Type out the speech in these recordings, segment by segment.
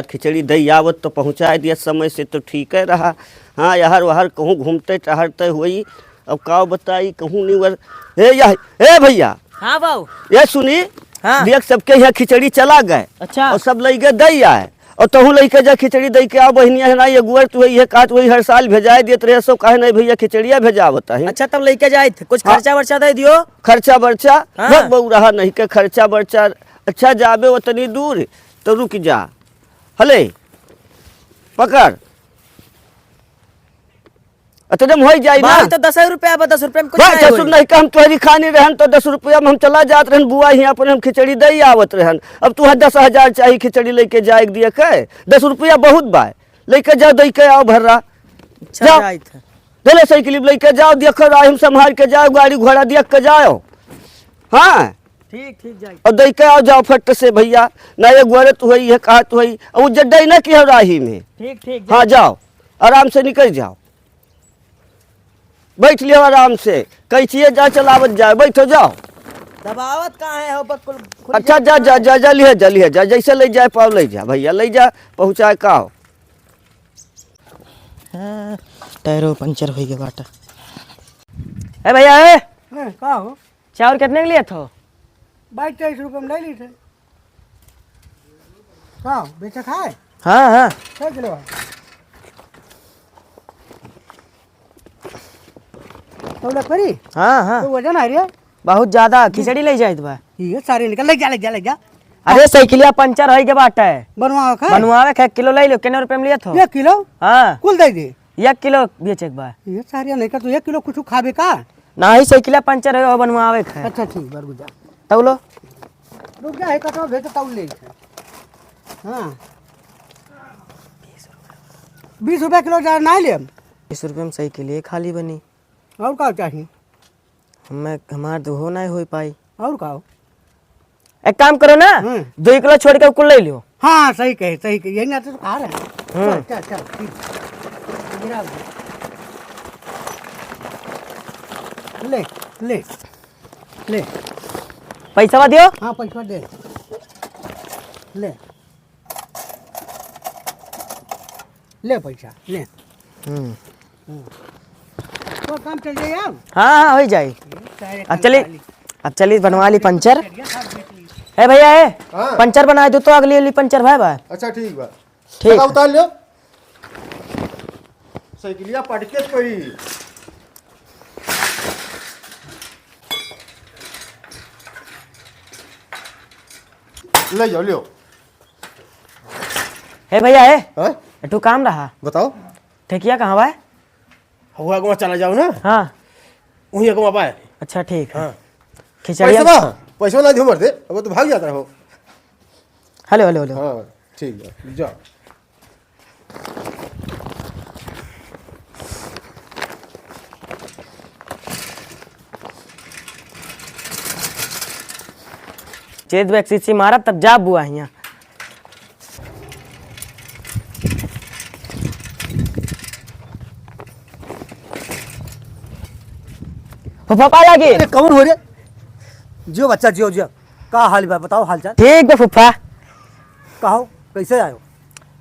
खिचड़ी दई आवत तो पहुँचा दिया समय से तो ठीक है रहा। हाँ यार वहर कहूँ घूमते टहरते हुई अब का बताई कहूँ नहीं वर ए भैया। हाँ बाबू। ये सुनी। हाँ। देख सबके यहाँ खिचड़ी चला गए। अच्छा। और सब लइके दई आए और तहू लइके जा खिचड़ी दई के आओ बहनिया है ना ये गुअर तू ये काट वही हर साल भेजाए दिए रहे सो कहे नहीं भैया खिचड़िया भेजावता है। अच्छा तब लेके जाए थे कुछ खर्चा वर्चा दे दियो। खर्चा बर्चा हाँ। बहु रहा नहीं के खर्चा बर्चा। अच्छा जाबे उतनी दूर तो रुक जा हले पकड़ अतदम हो जाए ना तो 10 रुपया 10 रुपया में कुछ भाई नहीं ससुर नहीं का हम तोहरी खानी रहन तो 10 रुपया में हम चला जात रहन बुआ यहाँ पर हम खिचड़ी दई आवत रहन। अब तू 10,000 चाहिए खिचड़ी लेके जाए दिए के 10 रुपया बहुत बाय लेके जा दई के आओ भर्रा। अच्छा जाओ जाए थे। दोनों साइकिल लेके जाओ देखो हम संभाल के जाओ गाड़ी घोड़ा देख के जाओ। हाँ ठीक ठीक जाए। और दई के आओ जाओ फट से भैया ना ये गोरत हुई है कहत हुई और वो जड्डा ना की राही में। ठीक ठीक। हाँ जाओ आराम से निकल जाओ बैठ लियो आराम से कैचिए जा चलावत जाए बैठो जाओ। दबावत कहाँ है हो बकुल। अच्छा जा जा जा जा लिहे जा जैसे ले जाए पाओ ले जा भैया ले जा पहुँचाए का हो। हाँ, टायरो पंचर हो गया बाटा। ए भैया ए का हो चावल कितने के लिए था? 22-23 रुपये में ले ली थे। का बेचा खाए हाँ हाँ। क्या किलो तो करी। हाँ हाँ तो वजन आ रहा बहुत ज्यादा खिचड़ी ले जाए बा। ये सारे निकल ले जा अरे साइकिलिया पंचर हो गया बाटा है बनवा खा बनवावे के 1 किलो ले लो कितने रुपए में लिया था? 1 किलो हाँ कुल दे दे 1 किलो बेचे बा। ये सारे नहीं का तो 1 किलो कुछ खाबे का ना ही साइकिलिया पंचर हो बनवावे के। अच्छा ठीक बार गुजा तब लो रुक जा है कटो भेज तब ले हां 20 रुपए किलो जा ना ले 20 रुपए में साइकिलिया खाली बनी। और का चाहिए हमें हमार तो हो नहीं हो पाई। और का हो? एक काम करो ना 2 किलो छोड़ के कुल ले लियो। हाँ सही कहे यही ना तो खा रहे हैं। चल चल ठीक गिरा ले ले ले पैसा दियो। हाँ पैसा दे ले ले पैसा ले तो काम चल जाए यार। हाँ हाँ हो जाए। अब चलिए बनवा ली पंचर है भैया है। हाँ। पंचर बना दो तो अगली वाली पंचर भाई बा। अच्छा ठीक बा ठीक चला उतार लो साइकिलिया पटके पड़ी ले जाओ लियो। है भैया है हाँ तू काम रहा बताओ ठेकिया कहाँ बा? हुआ गुआ चला जाओ ना हाँ वहीं गुआ पाए। अच्छा ठीक है। हाँ खिचड़ी पैसा ना दियो मर दे अब तो भाग जाता रहो। हेलो हेलो हेलो हाँ ठीक है जाओ। चेत वैक्सी मारा तब जा बुआ यहाँ फुफा लगे। अरे कौन हो रे जियो बच्चा जियो जियो का हाल बा बताओ हाल चाल ठीक बे फुफा कहो कैसे आयो?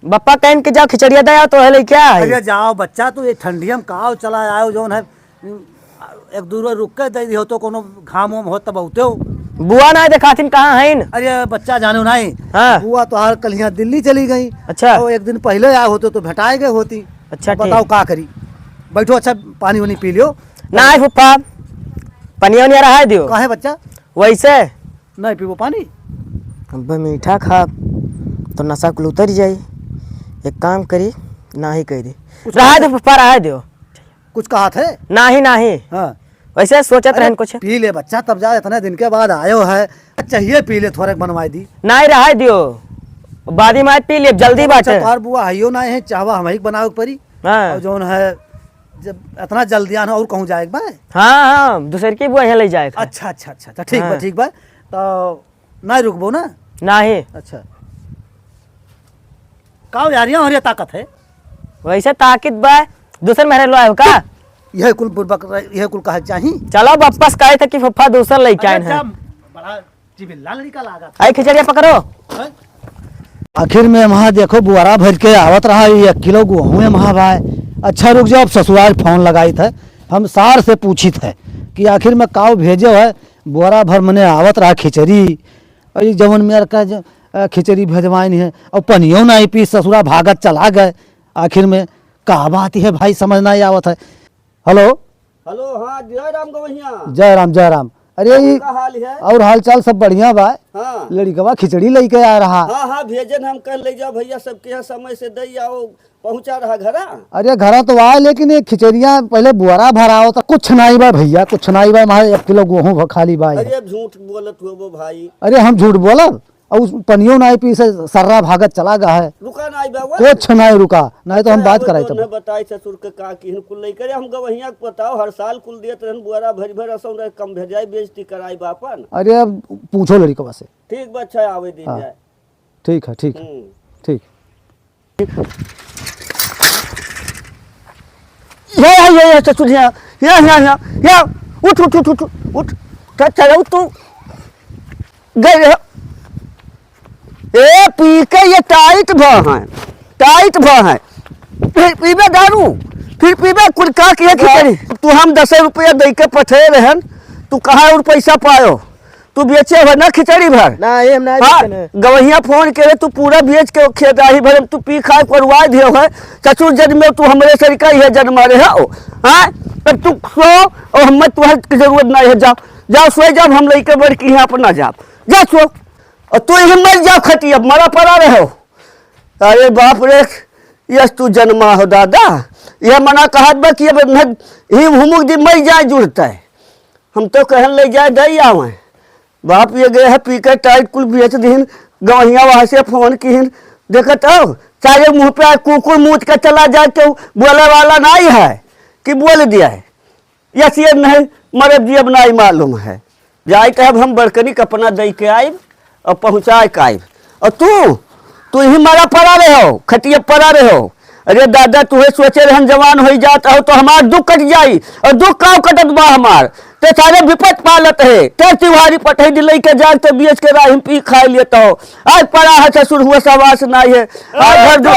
बप्पा कहन के जाओ खिचड़िया दया तो है क्या है? अरे जाओ बच्चा तो ये ठंडिया में कहा चला आयो जो है एक दूर रुक के दे हो तो कोनो घाम उम हो तब बहुते हो। बुआ ना दिखाथिन कहाँ है? अरे बच्चा जानो नहीं। हाँ। बुआ तो हाल कल यहाँ दिल्ली चली गई। अच्छा। तो एक दिन पहले आए होते तो भेटाए गए होती। अच्छा बताओ का करी बैठो अच्छा पानी वानी पी लियो। ना है फुफा पनिया वनिया रहा दियो कहा है बच्चा वैसे नहीं पीबो पानी अब मीठा खा तो नशा कुल उतर जाई। एक काम करी ना ही करी रहा दो फुफा रहा दियो कुछ कहा थे ना ही हाँ वैसे सोचत रहन कुछ पी ले बच्चा तब जा इतने दिन के बाद आयो है चाहिए पी ले थोड़ा बनवाई दी ना ही रहा दियो बादी मात पी ले जल्दी बात है। तोहार बुआ हइयो ना है चाहवा हम ही बनावे परी। हाँ और जोन है जब इतना जल्दी आना और कहूँ जाए बा। हाँ हाँ दूसरे की बुआ यहाँ ले जाए अच्छा अच्छा अच्छा अच्छा ठीक बा हाँ। ठीक बा तो नहीं रुकबो ना। ना ही अच्छा का यारियां हरिया ताकत है वैसे ताकित बा दूसर मेरे लो आयो का यह कुल बुर्बक यह कुल कहा चाहिए। चलो वापस कहे थे कि फुफा दूसर लेके आए हैं। बड़ा चिबिल्ला लड़का लागा आई खिचड़िया पकड़ो था। आखिर में वहाँ देखो बुआरा भर के आवत रहा, ये 1 किलो गेहूँ है वहाँ भाई। अच्छा रुक जाओ, अब ससुराल फोन लगाई थे, हम सार से पूछी थे कि आखिर में काव भेजो है, बुआरा भर मने आवत रहा खिचड़ी, और ये जवन मेर का खिचड़ी भेजवाइन है, और पनियो नहीं पी, ससुरा भागत चला गए। आखिर में कहा बात है भाई, समझ नहीं आवत है। हेलो हेलो, हाँ जय राम गवैया। जय राम जय राम। अरे ये का हाल है? और हाल चाल सब बढ़िया बा। हाँ लड़कवा खिचड़ी लेके आ रहा। हाँ हाँ, भेजन हम कल ले जाओ भैया, सबके यहाँ समय से दई आओ, पहुँचा रहा घरा। अरे घर तो आए, लेकिन ये खिचड़िया पहले बुआरा भराओ तो कुछ नहीं बा भैया, कुछ नहीं बा। हमारे 1 किलो गेहूँ खाली बा। अरे अब झूठ बोलत हो वो भाई। अरे हम झूठ बोला, और उस पनियो नहीं पी से सर्रा भागत चला गया है। रुका नहीं बाबा, कुछ नहीं रुका, नहीं तो हम बात कराए तब। बताई ससुर के का किहन कुल नहीं करे, हम गवैया को बताओ हर साल कुल दियत रहन बुआरा भर भर असौ रह, कम भेजाई बेइज्जती कराई बापन। अरे अब पूछो लड़कवा से। ठीक बा, अच्छा आवे दी हाँ। जाए। ठीक है ठीक है ठीक। ये ससुर यहाँ उठ उठ उठ उठ उठ, चलो तू गए रहो। ए पी के ये टाइट भ है, टाइट भ है, फिर पीबे दारू, फिर पीबे कुल का किया खिचड़ी। तू हम 10 रुपया दे के पठे रहन, तू कहाँ और पैसा पायो? तू बेचे हो ना खिचड़ी भर ना ये हम ना हाँ, गवैया फोन करे तू पूरा बेच के खेदाही भर तू पी खा करवा दियो है। ससुर जन्म में तू हमरे सरिका है जन्मा रहे हो। हाँ अब तू सो, और हम तुम्हारी जरूरत नहीं है, जाओ जाओ सो जाओ, हम लेके बढ़ के यहाँ अपना जाओ, जा सो, और तू यही मर जाओ खटी, अब मरा पड़ा रहो। अरे बाप रे, यस तू जन्मा हो दादा, यह मना कहत बा कि अब ही हुमुक दी मर जाए जुड़ता है, हम तो कहन ले जाए दई आवे। बाप ये गए है पी के टाइट कुल बेच दीन, गवैया वहाँ से फोन कीन, देखत हो सारे मुँह पे कुकुर मूत के चला जाए, क्यों बोले वाला नहीं है कि बोल दिया है, यस ये नहीं मरे दियब नहीं मालूम है। जाए कहे हम बड़कनी कपना दई के आइब और पहुँचाए के आइब, और तू ही मरा पड़ा रहे हो, खटिया पड़ा रहे हो। अरे दादा तुहे सोचे रहन जवान हो जाता हो तो हमार दुख कट जाई, और दुख का कटत बा हमार, ते सारे विपत पालत है, ते तिवारी पठे दिलई के जाग ते बेच के राहिम पी खा लेता हो। आज पड़ा है ससुर हुआ सवास नहीं है, आज घर दो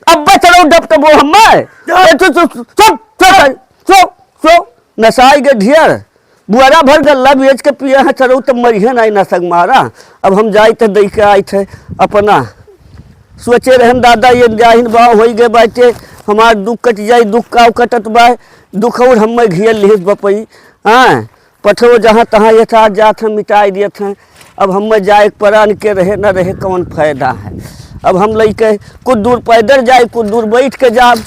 अब चलो डब तो वो हम सो नसाई के ढेर बुआरा भर गल्ला बेच के पिया है, चलो तो मरिए नहीं नसक मारा। अब हम जाए थे दई के आए थे अपना, सोचे रहन दादा ये जाहिन बा हो गए बाटे, हमार दुख कट जाए, दुख का कटत बा, दुख और हम घियल लिहिस बपई। हाँ पठो जहाँ तहाँ ये था जात हम मिटाई दिए थे, अब हम जाए परान के रहे न रहे कौन फायदा है। अब हम लेके कुछ दूर पैदल जाए, कुछ दूर बैठ के जाब।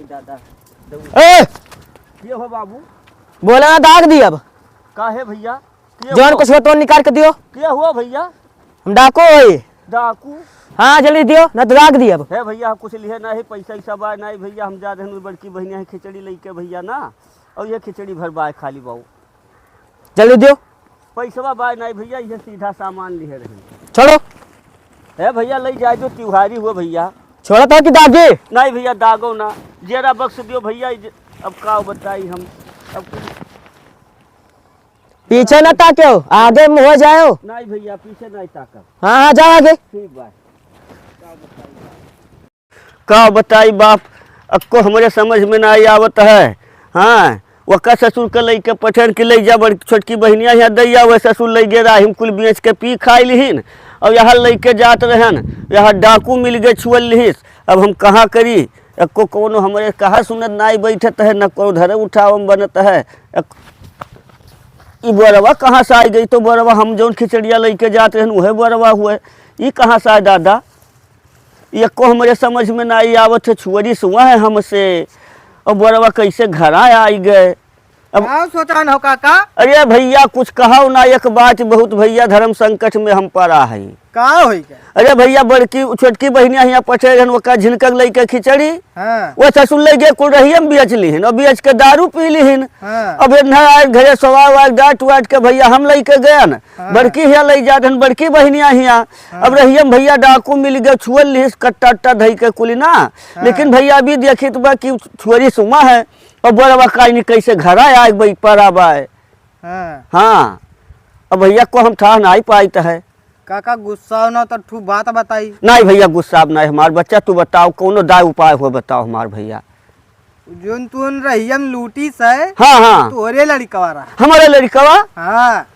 दादा ए ये हो बाबू, बोला ना दाग दी अब का है भैया? जौन कुछ हो तो निकाल के दियो। क्या हुआ भैया? हम डाको होई। डाकू हाँ जल्दी दियो ना तो दाग दी अब। है भैया, कुछ लिए नहीं, पैसा ऐसा बा नहीं भैया, हम जा रहे हैं बड़की बहनिया है खिचड़ी लेके भैया ना, और ये खिचड़ी भर बाय खाली बाबू, जल्दी दियो। पैसा बाय नहीं भैया, ये सीधा सामान लिए रहे। छोड़ो है भैया ले जाए जो त्योहारी हुआ भैया। छोड़ा था कि दागे नहीं भैया दागो ना, जरा बख्श दियो भैया। अब का बताई हम, अब पीछे न ताक्यो, आगे में हो जाओ। नहीं भैया पीछे नहीं ताकब। हाँ हाँ जाओ आगे। ठीक बात। का बताई बाप, अक्को हमारे समझ में नहीं आवत है। हाँ वक्का ससुर के लेके पठन के ले जा, बड़ी छोटकी बहनिया यहाँ दैया, वह ससुर ले गे राहिम कुल बेच के पी खाई लिहिन, और यहाँ लेके जात रहन, यहाँ डाकू मिल गए छुअल लिहिस। अब हम कहाँ करी, अक्को कोनो हमारे कहा सुनत नहीं बैठत है, न को धरे उठाव बनत है। ई बरवा कहाँ से आई गई? तो बरवा हम जौन खिचड़िया लेके जाते हैं वह बरवा हुए, ये कहाँ से आए दादा? ये को हमारे समझ में नहीं आवत है, छुअरी सुआ है हमसे, और बरवा कैसे घर आई गए। अब क्या सोचा हो काका? अरे भैया कुछ कहो ना, एक बात बहुत भैया धर्म संकट में हम पड़ा है। का होई के? अरे भैया बड़की छोटकी बहनिया यहाँ पटे रहन, ओका झिनकक लैके खिचड़ी हाँ वो ससुर लैके कुल रहियम बेच लीहन और बेच के दारू पी लीहन। हाँ अब इन्हें घरे सवा डांट वाट के भैया हम लैके गए न, बड़की हिया ले जात हन, बड़की बहनिया हिया। अब रहियम भैया डाकू मिल गए, छुअल लिहिस कट्टा अट्टा धई के कुली ना। लेकिन भैया अभी देखी तो बा कि छोरी सुमा है और बड़वा काई नहीं कैसे घर आया भाई पर आबाए। हाँ हाँ अब भैया को हम ठा नहीं पाई है। काका गुस्सा हो ना तो ठू बात बताई। नहीं भैया गुस्सा अब नहीं हमार बच्चा, तू बताओ कोनो दाय उपाय हो बताओ हमार भैया। जोन तुन रहियम लूटी से हाँ हाँ तोरे लड़कवा रहा। हमारे लड़कवा हाँ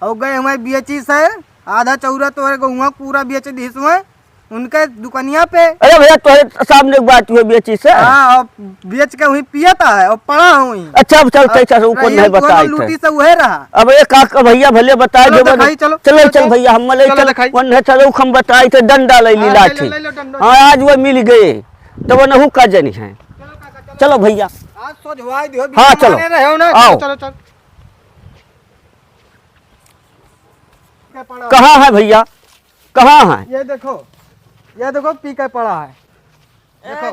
और गए हमारे बेची से आधा चौरा तोरे गहुआ पूरा बेच दी में उनके दुकानिया पे। अरे भैया तो सामने बात हुई बेची से। हाँ और बेच के वही पियता है और पड़ा हुई। अच्छा अब चल कैसा ऊपर नहीं बताई लूटी थे। से वह रहा। अब एक काका भैया भले बताए चलो दो दिखाई, चलो चलो चलो, चल भैया हम ले चलो चल दिखाई। वन चलो हम बताई थे डंडा ले ली हाँ, लाठी। ले लो डंडा। हाँ आज वो मिल गए तो वो नहू का जनी है। चलो भैया आज सोचवाई दियो। हाँ, चलो। रहे हो ना, आओ। चलो चलो चलो। कहाँ है भैया कहाँ है? ये देखो पी के पड़ा है। देखो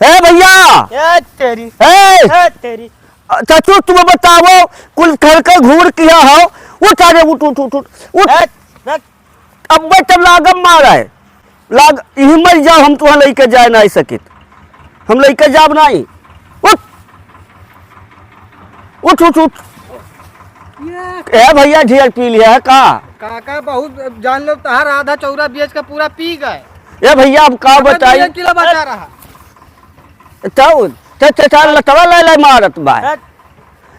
है भैया तेरी है चचू तुम बताओ कुल घर का घूर किया हो। उठ अरे उठ उठ उठ उठ अब मैं तब लागम मारा है लाग यही मर जाओ हम तुहाँ लेके जाए नहीं सकित, हम लेके जाब नहीं। उठ उठ उठ उठ ए भैया ढेर पी लिया है का? काका बहुत जान लो तहार आधा चौरा बेच के पूरा पी गए। ए भैया अब का बताई? किलो बचा रहा। चल लतवा ले ले मारत बा।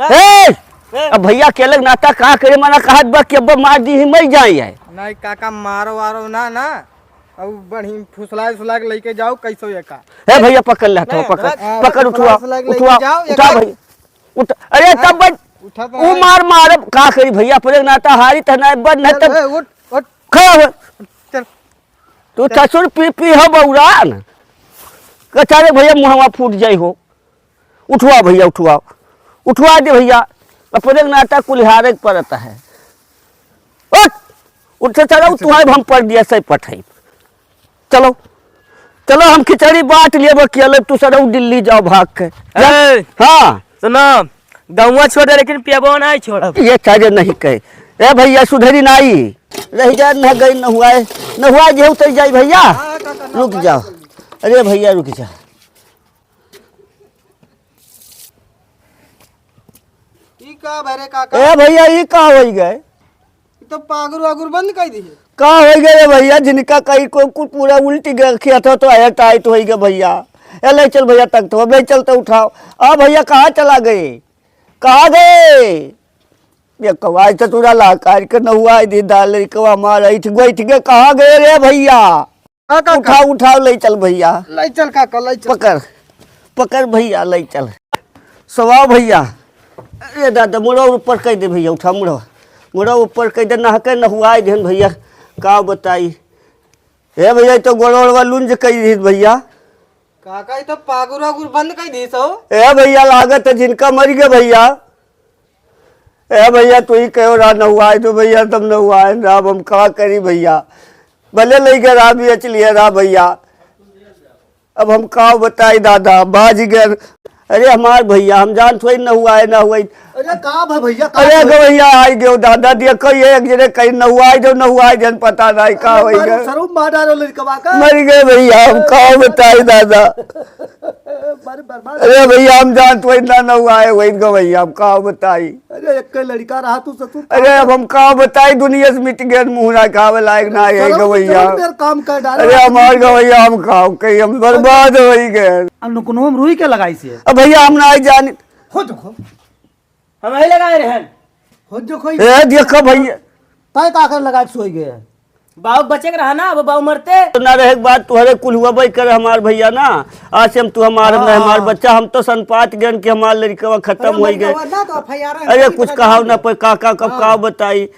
ए अब भैया के लग नाता का करे मना कहत बा कि अब मार दी ही मर जाई है। नहीं काका मारो वारो ना ना अब बढ़ी फुसला के लेके जाओ कैसो ये का। ए भैया पकड़ ले तो पकड़ हाँ, पकड़ उठवा फुसला के उठवा लेके जाओ, ये उठा का- भैया उठ। अरे तब बच उठा तो ऊ मार मार का करी भैया पर नाता हारी त ना बन न तब उठ उठ खड़ा हो। चल तू चसुर पी हो बौरान कचारे भैया मुहवा फूट जाई हो। उठवा भैया उठवा उठवा दे भैया अपने नाता कुल्हारे पड़ता है। उठ उठ चलो तुम्हारे हम पढ़ दिया सही पठाई। चलो चलो हम खिचड़ी बांट लिए बकिया तू सर दिल्ली जाओ भाग के। हाँ सुनो गौवा छोड़े लेकिन पियाबो नहीं छोड़ा। ये चाहे नहीं कहे ए भैया सुधरी नाई रह जा न गई न हुआ जे उतर जाई भैया। रुक जाओ अरे भैया रुक जा। ई का भरे काका ए भैया ये का हो गए? तो पागुर वागुर बंद कर दी। का हो गए भैया जिनका कहीं को पूरा उल्टी किया था तो आया टाइट हो गया भैया। ए ले चल भैया तक तो ले चलते उठाओ। आ भैया कहाँ चला गए कहाँ गए? ये कवाई तो तुरा ला कार के न हुआ दी दाल कवा मार इठ गए कहाँ गए रे भैया? उठाओ उठाओ ले चल भैया ले चल काका ले चल। पकड़ पकड़ भैया ले चल सवा भैया। अरे दादा मुड़ा ऊपर कह दे भैया उठा मुड़ा ऊपर कह दे नहा के नहुआ देन भैया का बताई। हे भैया तो गोड़वा लुंज कह दी भैया। काका ये तो पागुर वागुर बंद कर दी सो। ए भैया लागत है जिनका मर गए भैया। ए भैया तू ही कहो रहा नहुआ तो भैया तब नहुआ राम हम कहा करी भैया भले ले गए राह भी चलिए रहा भैया। अब हम का बताई दादा बाज गए। अरे हमार भैया हम जान थोड़ी न हुआ है ना हुआ। अरे का भाई भैया अरे गो भैया आई गयो दादा दिया कही एक जने कहीं न हुआ जन पता नहीं का हो गए सरू मार डालो लड़कवा का। मर गए भैया हम का बताई दादा। अरे भैया हम जान थोड़ी ना न हुआ है वही गो भैया हम का बताई। अरे एक लड़का रहा तू ससुर। अरे अब हम का बताई दुनिया से मिट गए मुहरा खावे लायक ना है गो भैया। काम कर डालो। अरे हमार गो भैया हम खाओ कहीं हम बर्बाद हो गए। अनुकुनो में रुई के लगाई से अब भैया हम ना जाने हो देखो हम ही लगाए रहन। हो देखो ए देखो भैया तय का कर लगा के सोई गए। बाबू बचे के रहा ना अब बाबू मरते तो ना रहे बात तुहरे कुल हुआ भाई कर हमार भैया ना आज से हम तू हमार हमार बच्चा हम तो सनपात गन के हमार लड़का खत्म हो गए। अरे कुछ कहा ना पर काका कब का बताई।